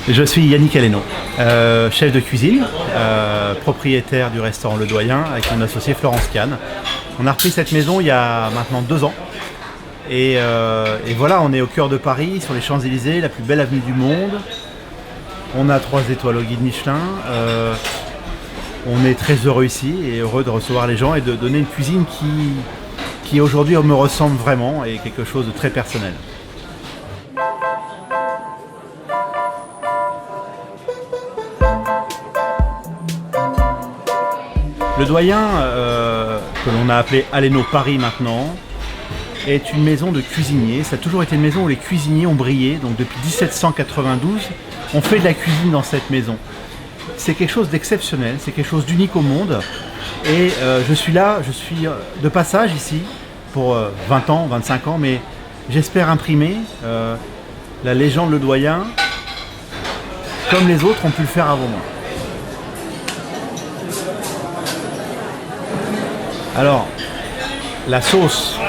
Je suis Yannick Aleno, chef de cuisine, propriétaire du restaurant Le Doyen avec mon associé Florence Kahn. On a repris cette maison il y a maintenant 2 ans et voilà, on est au cœur de Paris, sur les Champs-Élysées, la plus belle avenue du monde. On a 3 étoiles au guide Michelin. On est très heureux ici et heureux de recevoir les gens et de donner une cuisine qui aujourd'hui me ressemble vraiment et quelque chose de très personnel. Le Doyen, que l'on a appelé Aleno Paris maintenant, est une maison de cuisiniers. Ça a toujours été une maison où les cuisiniers ont brillé. Donc depuis 1792, on fait de la cuisine dans cette maison. C'est quelque chose d'exceptionnel, c'est quelque chose d'unique au monde. Et je suis là, je suis de passage ici pour 20 ans, 25 ans, mais j'espère imprimer la légende Le Doyen comme les autres ont pu le faire avant moi. Alors, la sauce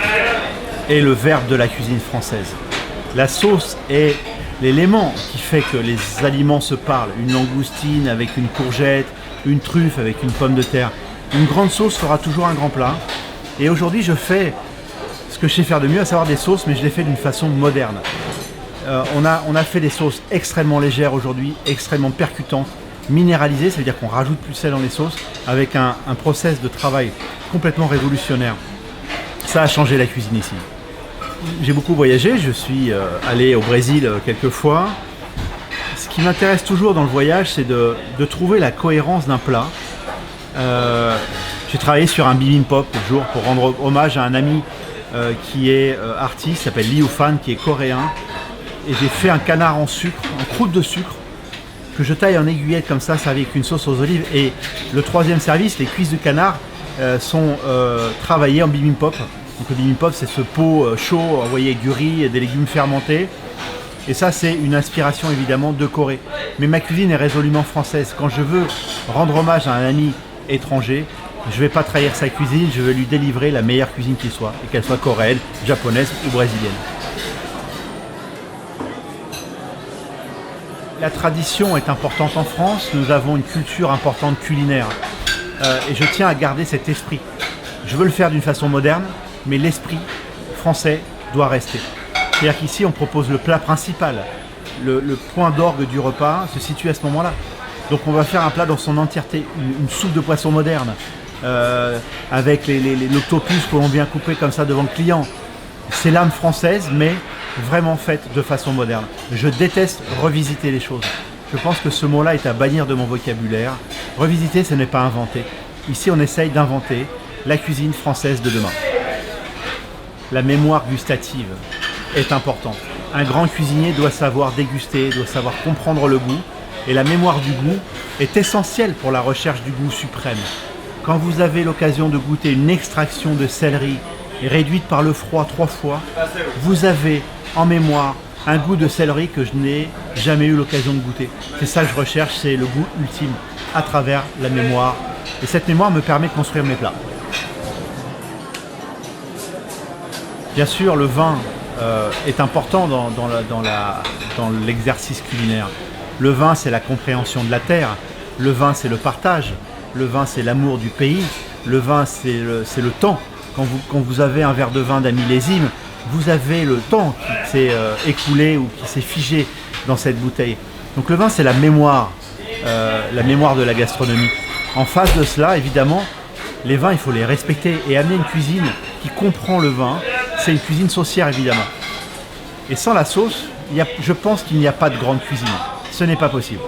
est le verbe de la cuisine française. La sauce est l'élément qui fait que les aliments se parlent. Une langoustine avec une courgette, une truffe avec une pomme de terre. Une grande sauce fera toujours un grand plat. Et aujourd'hui, je fais ce que je sais faire de mieux, à savoir des sauces, mais je les fais d'une façon moderne. On a fait des sauces extrêmement légères aujourd'hui, extrêmement percutantes, minéralisées, ça veut dire qu'on rajoute plus de sel dans les sauces, avec un process de travail complètement révolutionnaire. Ça a changé la cuisine ici. J'ai beaucoup voyagé, je suis allé au Brésil quelques fois. Ce qui m'intéresse toujours dans le voyage, c'est de trouver la cohérence d'un plat. J'ai travaillé sur un bibimbap l'autre jour pour rendre hommage à un ami qui est artiste, qui s'appelle Liu Fan, qui est coréen. Et j'ai fait un canard en sucre, en croûte de sucre, que je taille en aiguillettes comme ça, servi avec une sauce aux olives. Et le troisième service, les cuisses de canard, sont travaillées en bibimbap. Donc le bibimbap, c'est ce pot chaud envoyé avec du riz et des légumes fermentés. Et ça, c'est une inspiration évidemment de Corée. Mais ma cuisine est résolument française. Quand je veux rendre hommage à un ami étranger, je ne vais pas trahir sa cuisine, je vais lui délivrer la meilleure cuisine qui soit, et qu'elle soit coréenne, japonaise ou brésilienne. La tradition est importante en France, nous avons une culture importante culinaire. Et je tiens à garder cet esprit. Je veux le faire d'une façon moderne, mais l'esprit français doit rester. C'est-à-dire qu'ici, on propose le plat principal. Le point d'orgue du repas se situe à ce moment-là. Donc on va faire un plat dans son entièreté, une soupe de poisson moderne, avec l'octopus que l'on vient couper comme ça devant le client. C'est l'âme française, mais vraiment faite de façon moderne. Je déteste revisiter les choses. Je pense que ce mot-là est à bannir de mon vocabulaire. Revisiter, ce n'est pas inventer. Ici, on essaye d'inventer la cuisine française de demain. La mémoire gustative est importante. Un grand cuisinier doit savoir déguster, doit savoir comprendre le goût. Et la mémoire du goût est essentielle pour la recherche du goût suprême. Quand vous avez l'occasion de goûter une extraction de céleri réduite par le froid 3 fois, vous avez en mémoire un goût de céleri que je n'ai jamais eu l'occasion de goûter. C'est ça que je recherche, c'est le goût ultime à travers la mémoire. Et cette mémoire me permet de construire mes plats. Bien sûr, le vin est important dans l'exercice culinaire. Le vin, c'est la compréhension de la terre. Le vin, c'est le partage. Le vin, c'est l'amour du pays. Le vin, c'est le temps. Quand vous avez un verre de vin d'un millésime, vous avez le temps qui s'est écoulé ou qui s'est figé dans cette bouteille. Donc le vin, c'est la mémoire de la gastronomie. En face de cela, évidemment, les vins, il faut les respecter et amener une cuisine qui comprend le vin. C'est une cuisine saucière, évidemment. Et sans la sauce, je pense qu'il n'y a pas de grande cuisine. Ce n'est pas possible.